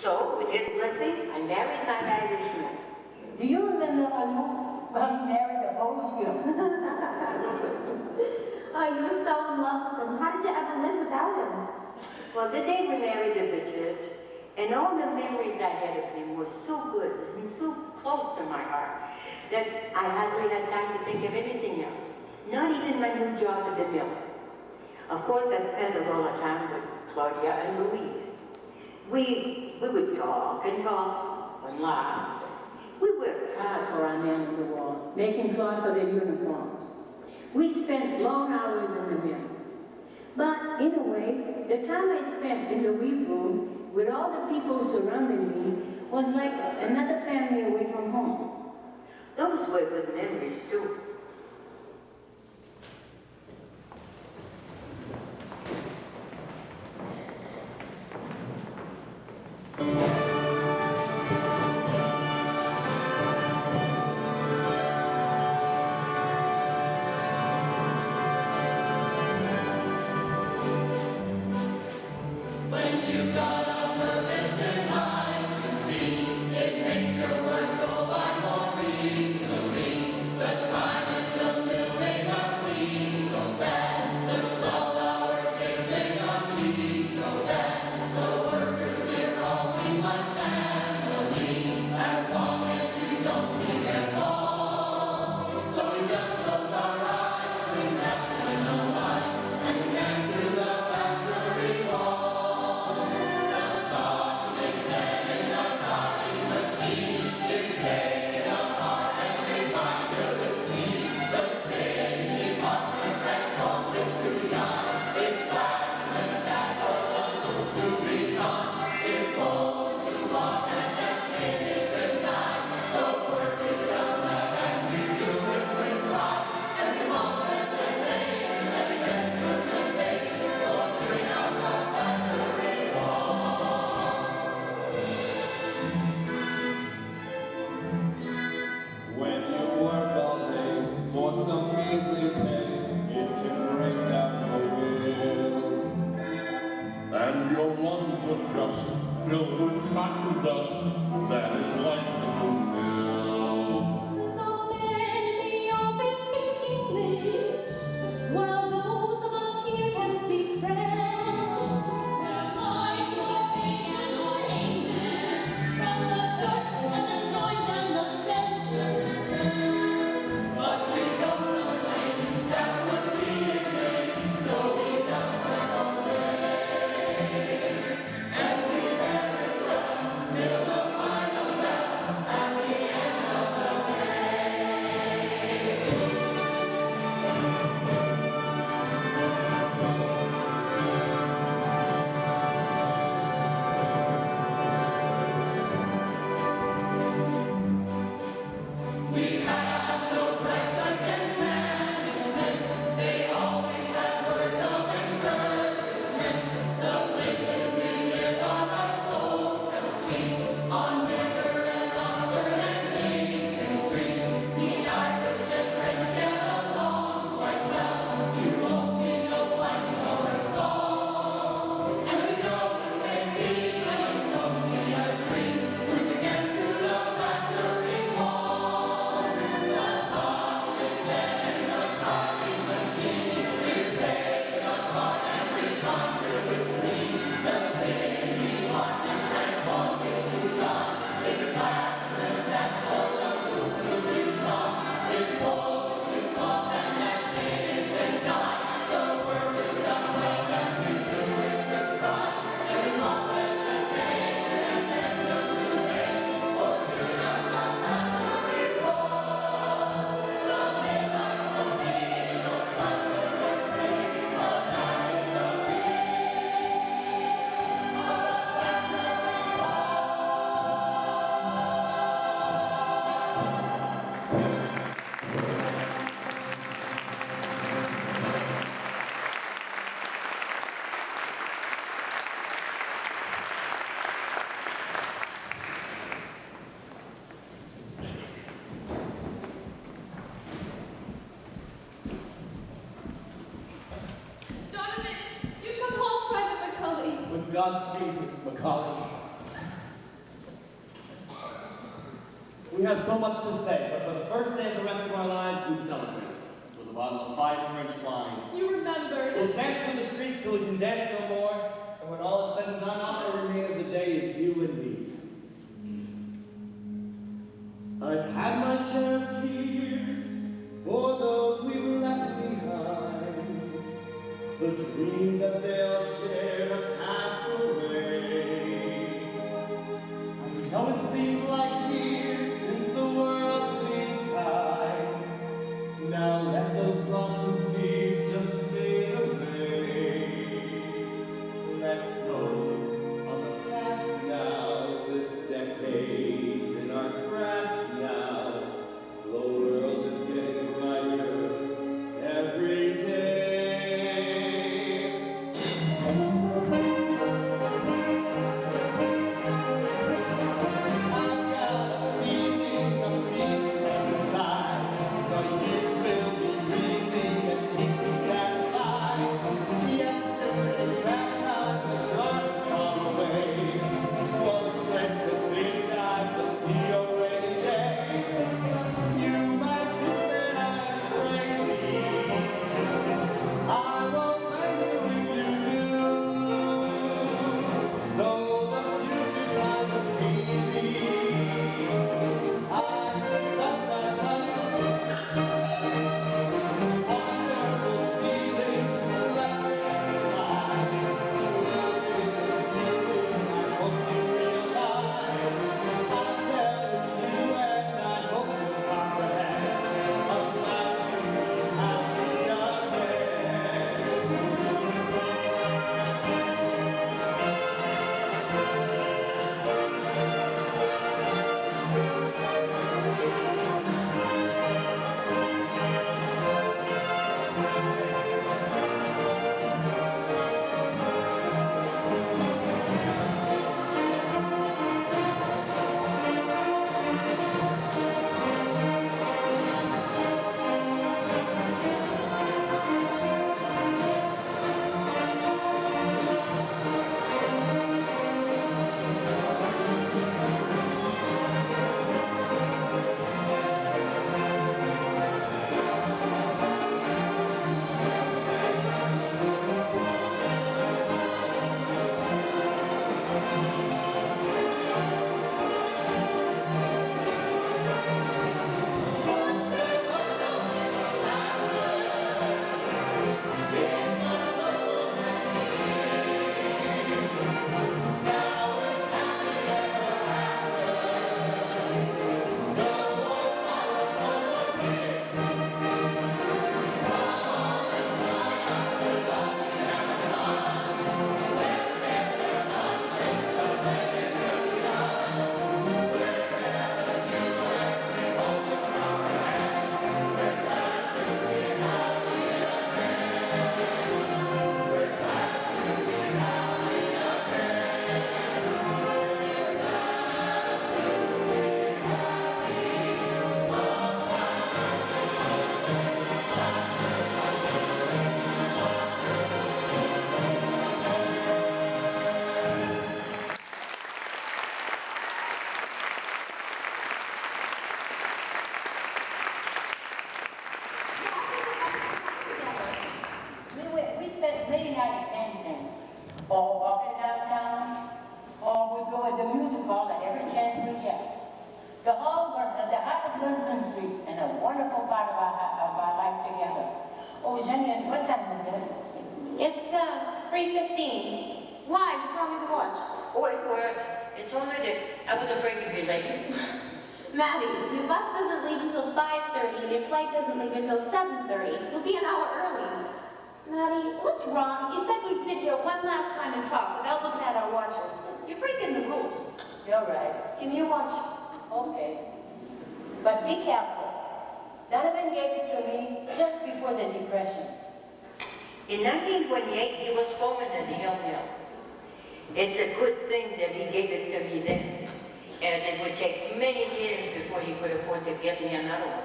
So, with his blessing, I married my Irishman. Do you remember Anu? Well, he married a Polish girl. Oh, you were so in love with him. How did you ever live without him? Well, the day we married at the church, and all the memories I had of him were so good, and so close to my heart, that I hardly had time to think of anything else. Not even my new job at the mill. Of course, I spent a lot of time with Claudia and Louise. We would talk and laugh. We worked hard for our men in the war, making cloth for their uniforms. We spent long hours in the mill. But in a way, the time I spent in the weave room with all the people surrounding me was like another family away from home. Those were good memories, too. Godspeed, Mrs. McCauley. We have so much to say, but for the first day of the rest of our lives, we celebrate with a bottle of fine French wine. You remembered. We'll dance through the streets till we can dance no more, and when all is said and done, all that remain of the day is you and me. I've had my share of tears for those we've left behind. The dreams that they all shared have passed away. I know it seems like years since the world seemed kind. Now let those thoughts and fears just fade away. Let go of the past now. This decade's in our grasp now. The world is getting brighter every day. I've got a feeling deep inside. The years will be breathing and keep me satisfied. Yesterday's bad times have gone far away. One strength within I to see your rainy day. You might think that I'm crazy. I won't blame you if you do. Though the future's kind of hazy, I see sunshine coming. Wonderful feeling, let me emphasize. Love is a feeling I hope you realize. I'm telling you and I hope you'll comprehend. I'm glad to be happy again. We spent many nights dancing, or walking downtown, or we'd go at the music hall at every chance we get. The hall was at the heart of Lewiston Street and a wonderful part of our life together. Oh, Jenny, what time is it? It's 3:15. Why? What's wrong with the watch? Oh, it works. It's only that I was afraid to be late. Maddie, your bus doesn't leave until 5:30 and your flight doesn't leave until 7:30. You'll be an hour early. Maddie, what's wrong? You said we'd sit here one last time and talk without looking at our watches. You're breaking the rules. You're right. Give me your watch. Okay. But be careful. Donovan gave it to me just before the Depression. In 1928, he was foreman at the Hill Mill. It's a good thing that he gave it to me then, as it would take many years before he could afford to get me another one.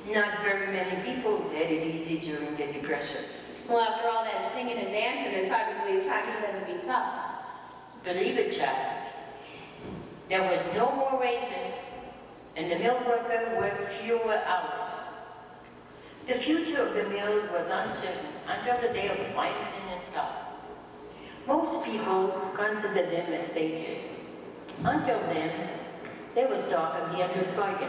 Not very many people had it easy during the Depression. Well, after all that singing and dancing, it's hard to believe times would ever be tough. Believe it, child. There was no more raising, and the mill worker worked fewer hours. The future of the mill was uncertain until the day of Wyoming itself. Most people considered them as saviors. Until then, there was talk of the Androscoggin.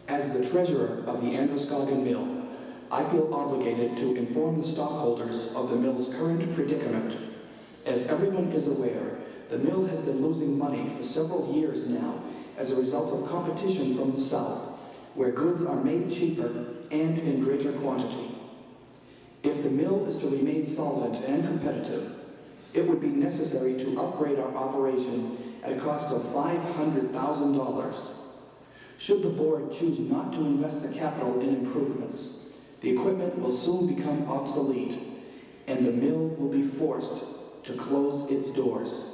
As the treasurer of the Androscoggin Mill, I feel obligated to inform the stockholders of the mill's current predicament. As everyone is aware, the mill has been losing money for several years now as a result of competition from the south, where goods are made cheaper and in greater quantity. If the mill is to remain solvent and competitive, it would be necessary to upgrade our operation at a cost of $500,000. Should the board choose not to invest the capital in improvements, the equipment will soon become obsolete, and the mill will be forced to close its doors.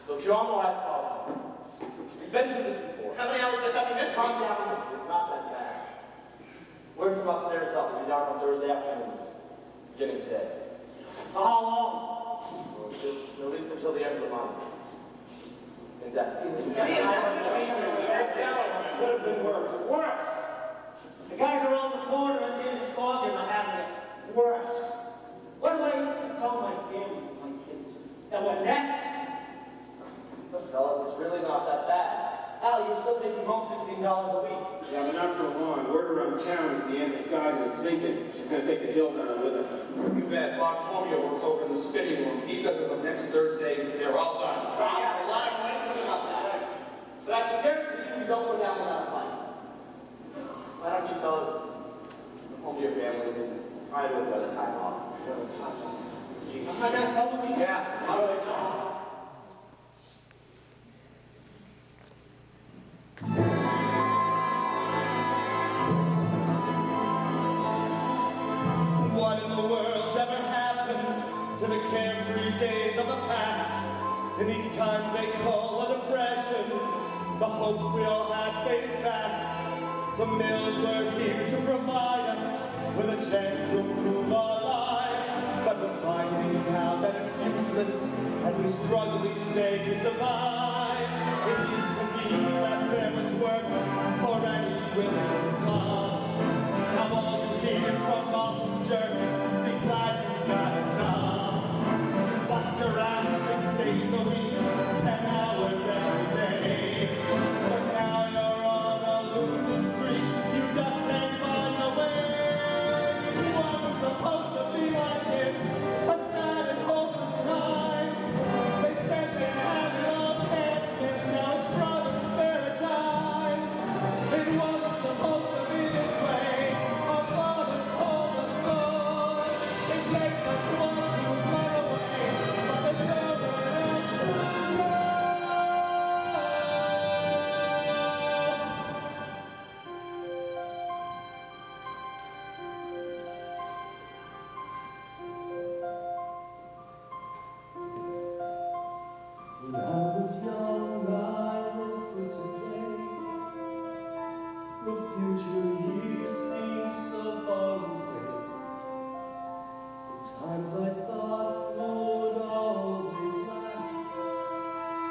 Look, you all know I've called. We've been through this before. How many hours they cut you this? Calm down. It's not that bad. Word from upstairs about to be down on Thursday afternoons, beginning today. For how long? Well, at least until the end of the month. Indefinitely. See, could have been worse. Worse. The guys around the corner at the Androscoggin are having it worse. What am I to tell my family, my kids, that we're next? But fellas, it's really not that bad. Al, you're still taking home $16 a week. Yeah, but not for long. Word around town is the Androscoggin is sinking. She's going to take the hill down with her. You bet. Bob Comio works over in the spinning room. He says that next Thursday, they're all done. Yeah, a lot of money about that. But I can guarantee you, we don't go down without a fight. Why don't you fellas go home to your families and try to enjoy the time off? I'm not going to tell you. Yeah, all right, What in the world ever happened to the carefree days of the past? In these times they call a depression, the hopes we all had faded fast. The mills were here to provide us with a chance to improve our lives, but we're finding now that it's useless as we struggle each day to survive. It used to be that there was work for any willing slug. Now all you hear from office jerks, be glad you got a job. You bust your ass 6 days a week, 10 hours every day. But now you're on a losing streak, you just can't find the way. It wasn't supposed to be like this, a sad and hopeless time. They said they'd have it all, can't miss, now it's brother spare a dime. It wasn't supposed to be this way, our fathers told us so. It makes us want to run away, but there's nowhere else to go. When I was young, I lived for today. The future years seemed so far away. The times I thought would always last,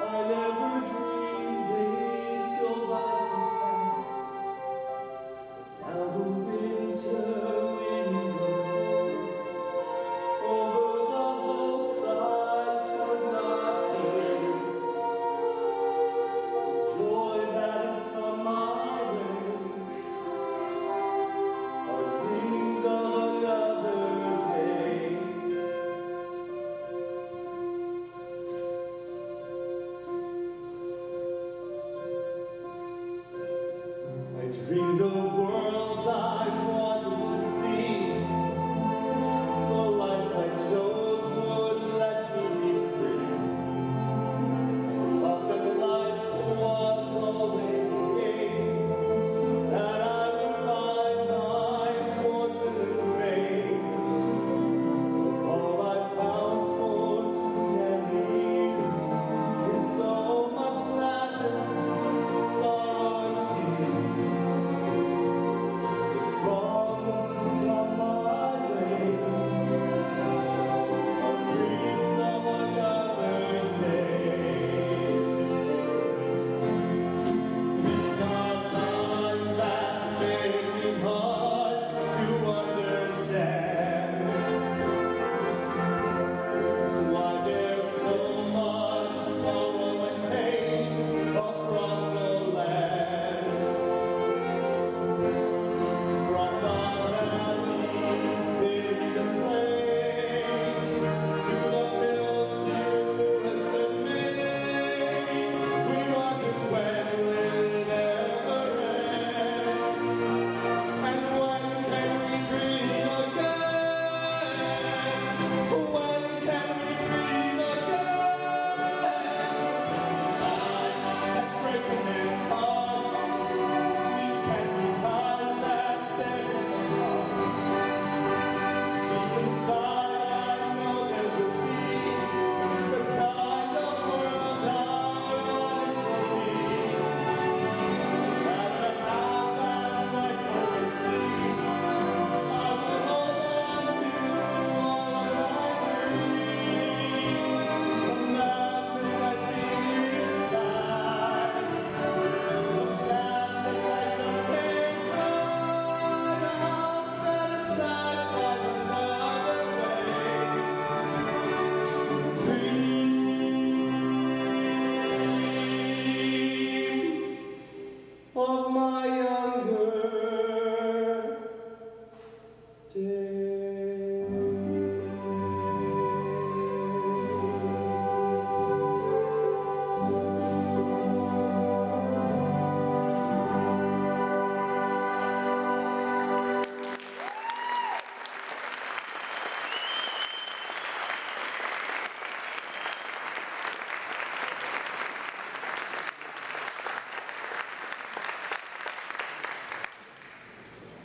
I never dreamed they'd go by so fast. But now the winter winds are cold over the hopes I could not hold. The joy that had come my way are dreams of another day.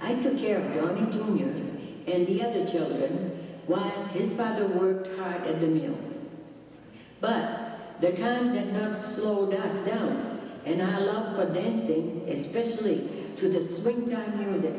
I took care of Donnie Jr. and the other children while his father worked hard at the mill. But the times had not slowed us down, and our love for dancing, especially to the swing time music,